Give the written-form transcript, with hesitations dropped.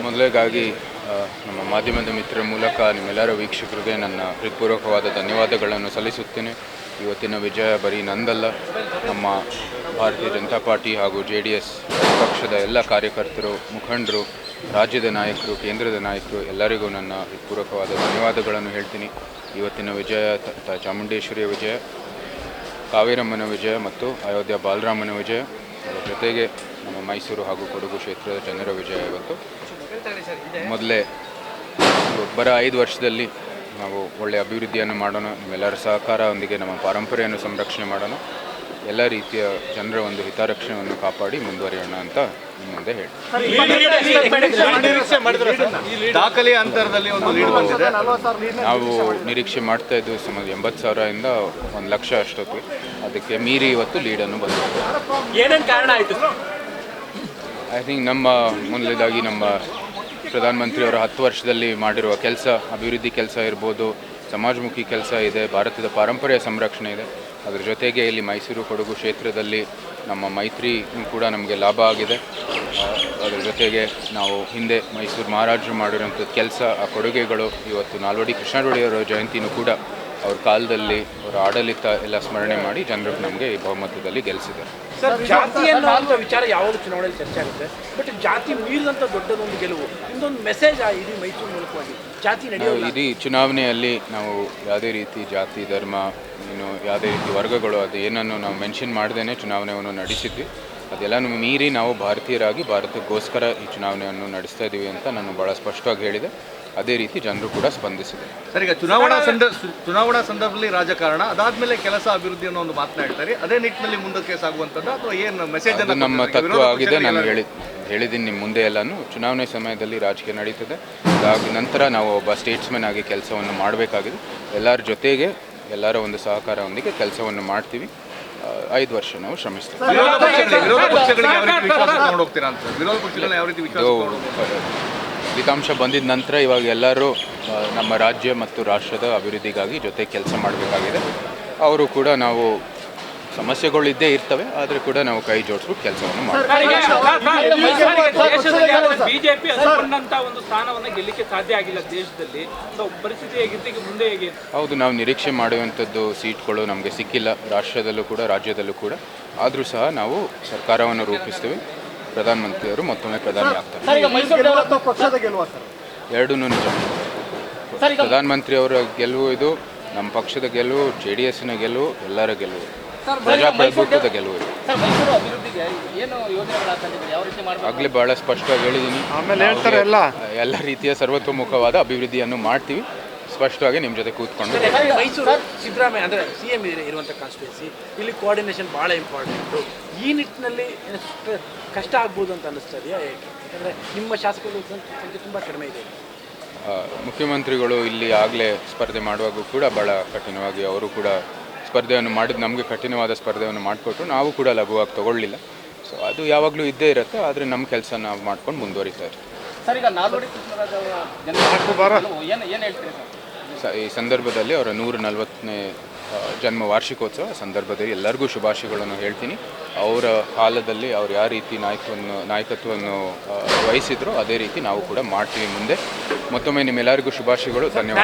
ಮೊದಲಿಗಾಗಿ ನಮ್ಮ ಮಾಧ್ಯಮದ ಮಿತ್ರರ ಮೂಲಕ ನಿಮ್ಮೆಲ್ಲರ ವೀಕ್ಷಕರಿಗೆ ನನ್ನ ಹೃತ್ಪೂರ್ವಕವಾದ ಧನ್ಯವಾದಗಳನ್ನು ಸಲ್ಲಿಸುತ್ತೇನೆ. ಇವತ್ತಿನ ವಿಜಯ ಬರೀ ನಂದಲ್ಲ, ನಮ್ಮ ಭಾರತೀಯ ಜನತಾ ಪಾರ್ಟಿ ಹಾಗೂ JDS ಪಕ್ಷದ ಎಲ್ಲ ಕಾರ್ಯಕರ್ತರು, ಮುಖಂಡರು, ರಾಜ್ಯದ ನಾಯಕರು, ಕೇಂದ್ರದ ನಾಯಕರು ಎಲ್ಲರಿಗೂ ನನ್ನ ಹೃತ್ಪೂರ್ವಕವಾದ ಧನ್ಯವಾದಗಳನ್ನು ಹೇಳ್ತೀನಿ. ಇವತ್ತಿನ ವಿಜಯ ಚಾಮುಂಡೇಶ್ವರಿಯ ವಿಜಯ, ಕಾವೇರಮ್ಮನ ವಿಜಯ ಮತ್ತು ಅಯೋಧ್ಯ ಬಾಲರಾಮನ ವಿಜಯ, ಅದರ ಜೊತೆಗೆ ನಮ್ಮ ಮೈಸೂರು ಹಾಗೂ ಕೊಡಗು ಕ್ಷೇತ್ರದ ಜನರ ವಿಜಯ. ಇವತ್ತು ಮೊದಲೇ ಬರ 5 ವರ್ಷದಲ್ಲಿ ನಾವು ಒಳ್ಳೆಯ ಅಭಿವೃದ್ಧಿಯನ್ನು ಮಾಡೋಣ, ನಿಮ್ಮೆಲ್ಲರ ಸಹಕಾರದೊಂದಿಗೆ ನಮ್ಮ ಪರಂಪರೆಯನ್ನು ಸಂರಕ್ಷಣೆ ಮಾಡೋಣ, ಎಲ್ಲ ರೀತಿಯ ಜನರ ಒಂದು ಹಿತರಕ್ಷಣೆಯನ್ನು ಕಾಪಾಡಿ ಮುಂದುವರಿಯೋಣ ಅಂತ ನಿಮ್ಮ ಮುಂದೆ ಹೇಳಿ. ದಾಖಲೆಯ ಅಂತರದಲ್ಲಿ ಒಂದು ಲೀಡ್ ಬಂದಿದೆ. ನಾವು ನಿರೀಕ್ಷೆ ಮಾಡ್ತಾ ಇದ್ದು ಸುಮಾರು 80,000ರಿಂದ 1,00,000 ಅಷ್ಟೊತ್ತಿಗೆ, ಅದಕ್ಕೆ ಮೀರಿ ಇವತ್ತು ಲೀಡನ್ನು ಬಂದಿದೆ. ಏನೇನು ಕಾರಣ ಆಯಿತು? ಐ ಥಿಂಕ್ ನಮ್ಮ ಮೊದಲನೇದಾಗಿ ನಮ್ಮ ಪ್ರಧಾನಮಂತ್ರಿಯವರ 10 ವರ್ಷದಲ್ಲಿ ಮಾಡಿರುವ ಕೆಲಸ, ಅಭಿವೃದ್ಧಿ ಕೆಲಸ ಇರ್ಬೋದು, ಸಮಾಜಮುಖಿ ಕೆಲಸ ಇದೆ, ಭಾರತದ ಪಾರಂಪರ್ಯ ಸಂರಕ್ಷಣೆ ಇದೆ. ಅದರ ಜೊತೆಗೆ ಇಲ್ಲಿ ಮೈಸೂರು ಕೊಡಗು ಕ್ಷೇತ್ರದಲ್ಲಿ ನಮ್ಮ ಮೈತ್ರಿ ಕೂಡ ನಮಗೆ ಲಾಭ ಆಗಿದೆ. ಅದರ ಜೊತೆಗೆ ನಾವು ಹಿಂದೆ ಮೈಸೂರು ಮಹಾರಾಜರು ಮಾಡಿರೋಂಥ ಕೆಲಸ, ಆ ಕೊಡುಗೆಗಳು ಇವತ್ತು ನಾಲ್ವಡಿ ಕೃಷ್ಣರಾಜ ಜಯಂತಿನೂ ಕೂಡ ಅವ್ರ ಕಾಲದಲ್ಲಿ ಅವರ ಆಡಳಿತ ಎಲ್ಲ ಸ್ಮರಣೆ ಮಾಡಿ ಜನರು ನಮಗೆ ಈ ಬಹುಮತದಲ್ಲಿ ಗೆಲ್ಲಿಸಿದ್ದಾರೆ. ಸರ್, ಜಾತಿ ಅನ್ನೋ ವಿಚಾರ ಯಾವಾಗ ಚುನಾವಣೆಯಲ್ಲಿ ಚರ್ಚೆ ಆಗುತ್ತೆ, ಬಟ್ ಜಾತಿ ಮೀರಿದಂಥ ದೊಡ್ಡದೊಂದು ಗೆಲುವು, ಇದೊಂದು ಮೆಸೇಜ್ ಇಡೀ ಮೈಸೂರು ಮೂಲಕವಾಗಿ ಜಾತಿ ನಡೆಯೋದು. ಇಡೀ ಚುನಾವಣೆಯಲ್ಲಿ ನಾವು ಯಾವುದೇ ರೀತಿ ಜಾತಿ, ಧರ್ಮ, ಯಾವುದೇ ರೀತಿ ವರ್ಗಗಳು ಅದು ಏನನ್ನು ನಾವು ಮೆನ್ಷನ್ ಮಾಡ್ದೇ ಚುನಾವಣೆಯನ್ನು ನಡೆಸಿದ್ವಿ. ಅದೆಲ್ಲನೂ ಮೀರಿ ನಾವು ಭಾರತೀಯರಾಗಿ ಭಾರತಕ್ಕೋಸ್ಕರ ಈ ಚುನಾವಣೆಯನ್ನು ನಡೆಸ್ತಾ ಇದ್ದೀವಿ ಅಂತ ನಾನು ಭಾಳ ಸ್ಪಷ್ಟವಾಗಿ ಹೇಳಿದೆ. ಅದೇ ರೀತಿ ಜನರು ಕೂಡ ಸ್ಪಂದಿಸಿದೆ. ಸರ್, ಈಗ ಚುನಾವಣಾ ಸಂದರ್ಭದಲ್ಲಿ ರಾಜಕಾರಣ, ಅದಾದ್ಮೇಲೆ ಕೆಲಸ ಅಭಿವೃದ್ಧಿ ಅನ್ನೋ ಒಂದು ಮಾತನಾಡ್ತಾರೆ. ಅದೇ ನಿಟ್ಟಿನಲ್ಲಿ ಮುಂದಕ್ಕೆ ಸಾಗುವಂಥದ್ದು ಅಥವಾ ಏನು ಮೆಸೇಜ್? ಅದು ನಮ್ಮ ತತ್ವ ಆಗಿದೆ. ನಾನು ಹೇಳಿದ್ದೀನಿ ನಿಮ್ಮ ಮುಂದೆ ಎಲ್ಲನೂ. ಚುನಾವಣೆ ಸಮಯದಲ್ಲಿ ರಾಜಕೀಯ ನಡೀತದೆ, ಅದಾದ ನಂತರ ನಾವು ಒಬ್ಬ ಸ್ಟೇಟ್ಸ್ಮನ್ ಆಗಿ ಕೆಲಸವನ್ನು ಮಾಡಬೇಕಾಗಿದೆ. ಎಲ್ಲರ ಜೊತೆಗೆ ಎಲ್ಲರ ಒಂದು ಸಹಕಾರದೊಂದಿಗೆ ಕೆಲಸವನ್ನು ಮಾಡ್ತೀವಿ. 5 ವರ್ಷ ನಾವು ಶ್ರಮಿಸ್ತೀವಿ. ಫಲಿತಾಂಶ ಬಂದಿದ ನಂತರ ಇವಾಗ ಎಲ್ಲರೂ ನಮ್ಮ ರಾಜ್ಯ ಮತ್ತು ರಾಷ್ಟ್ರದ ಅಭಿವೃದ್ಧಿಗಾಗಿ ಜೊತೆ ಕೆಲಸ ಮಾಡಬೇಕಾಗಿದೆ. ಅವರು ಕೂಡ ನಾವು ಸಮಸ್ಯೆಗಳಿದ್ದೇ ಇರ್ತವೆ, ಆದರೆ ಕೂಡ ನಾವು ಕೈ ಜೋಡಿಸ್ಬಿಟ್ಟು ಕೆಲಸವನ್ನು ಮಾಡ್ತೀವಿ. ಬಿಜೆಪಿ ಅಂದುಕೊಂಡಂತ ಒಂದು ಸ್ಥಾನವನ್ನು ಗೆಲ್ಲಕ್ಕೆ ಸಾಧ್ಯ ಆಗಿಲ್ಲ ದೇಶದಲ್ಲಿ. ಪರಿಸ್ಥಿತಿ ಹೇಗಿತ್ತು, ಮುಂದೆ ಹೇಗೆ? ಹೌದು, ನಾವು ನಿರೀಕ್ಷೆ ಮಾಡುವಂಥದ್ದು ಸೀಟ್ಗಳು ನಮಗೆ ಸಿಕ್ಕಿಲ್ಲ, ರಾಷ್ಟ್ರದಲ್ಲೂ ಕೂಡ ರಾಜ್ಯದಲ್ಲೂ ಕೂಡ. ಆದರೂ ಸಹ ನಾವು ಸರ್ಕಾರವನ್ನು ರೂಪಿಸ್ತೀವಿ. ಪ್ರಧಾನಮಂತ್ರಿಯವರು ಮತ್ತೊಮ್ಮೆ ಪ್ರಧಾನಿ ಆಗ್ತಾರೆ. ಎರಡೂ ನಿಜ. ಪ್ರಧಾನಮಂತ್ರಿಯವರ ಗೆಲುವು ಇದು, ನಮ್ಮ ಪಕ್ಷದ ಗೆಲುವು, JDSನ ಗೆಲುವು, ಎಲ್ಲರ ಗೆಲುವು, ಪ್ರಜಾಪ್ರಭುತ್ವದ ಗೆಲುವು ಇದು. ಆಗಲೇ ಭಾಳ ಸ್ಪಷ್ಟವಾಗಿ ಹೇಳಿದ್ದೀನಿ. ಎಲ್ಲ ರೀತಿಯ ಸರ್ವತೋಮುಖವಾದ ಅಭಿವೃದ್ಧಿಯನ್ನು ಮಾಡ್ತೀವಿ. ಸ್ಪಷ್ಟವಾಗಿ ನಿಮ್ಮ ಜೊತೆ ಕೂತ್ಕೊಂಡು. ಮೈಸೂರು ಸಿದ್ದರಾಮಯ್ಯ ಅಂದರೆ CM ಇರುವಂಥ ಕಾನ್ಸ್ಟಿಟ್ಯೂನ್ಸಿ, ಇಲ್ಲಿ ಕೋಆರ್ಡಿನೇಷನ್ ಭಾಳ ಇಂಪಾರ್ಟೆಂಟು. ಈ ನಿಟ್ಟಿನಲ್ಲಿ ಕಷ್ಟ ಆಗ್ಬೋದು ಅಂತ ಅನ್ನಿಸ್ತದೆಯಾ? ಯಾಕೆಂದರೆ ನಿಮ್ಮ ಶಾಸಕರು ಸಂಖ್ಯೆ ತುಂಬ ಕಡಿಮೆ ಇದೆ. ಮುಖ್ಯಮಂತ್ರಿಗಳು ಇಲ್ಲಿ ಆಗಲೇ ಸ್ಪರ್ಧೆ ಮಾಡುವಾಗೂ ಕೂಡ ಭಾಳ ಕಠಿಣವಾಗಿ ಅವರು ಕೂಡ ಸ್ಪರ್ಧೆಯನ್ನು ಮಾಡಿದ್ದು, ನಮಗೆ ಕಠಿಣವಾದ ಸ್ಪರ್ಧೆಯನ್ನು ಮಾಡಿಕೊಟ್ರು. ನಾವು ಕೂಡ ಲಘುವಾಗಿ ತಗೊಳ್ಳಿಲ್ಲ. ಸೊ ಅದು ಯಾವಾಗಲೂ ಇದ್ದೇ ಇರುತ್ತೆ, ಆದರೆ ನಮ್ಮ ಕೆಲಸ ನಾವು ಮಾಡ್ಕೊಂಡು ಮುಂದುವರಿತಾ ಇರ್ತೀವಿ. ಈ ಸಂದರ್ಭದಲ್ಲಿ ಅವರ 140ನೇ ಜನ್ಮ ವಾರ್ಷಿಕೋತ್ಸವ ಸಂದರ್ಭದಲ್ಲಿ ಎಲ್ಲರಿಗೂ ಶುಭಾಶಯಗಳನ್ನು ಹೇಳ್ತೀನಿ. ಅವರ ಕಾಲದಲ್ಲಿ ಅವ್ರು ಯಾವ ರೀತಿ ನಾಯಕತ್ವವನ್ನು ವಹಿಸಿದ್ರು ಅದೇ ರೀತಿ ನಾವು ಕೂಡ ಮಾಡ್ತೀವಿ ಮುಂದೆ. ಮತ್ತೊಮ್ಮೆ ನಿಮ್ಮೆಲ್ಲರಿಗೂ ಶುಭಾಶಯಗಳು. ಧನ್ಯವಾದ.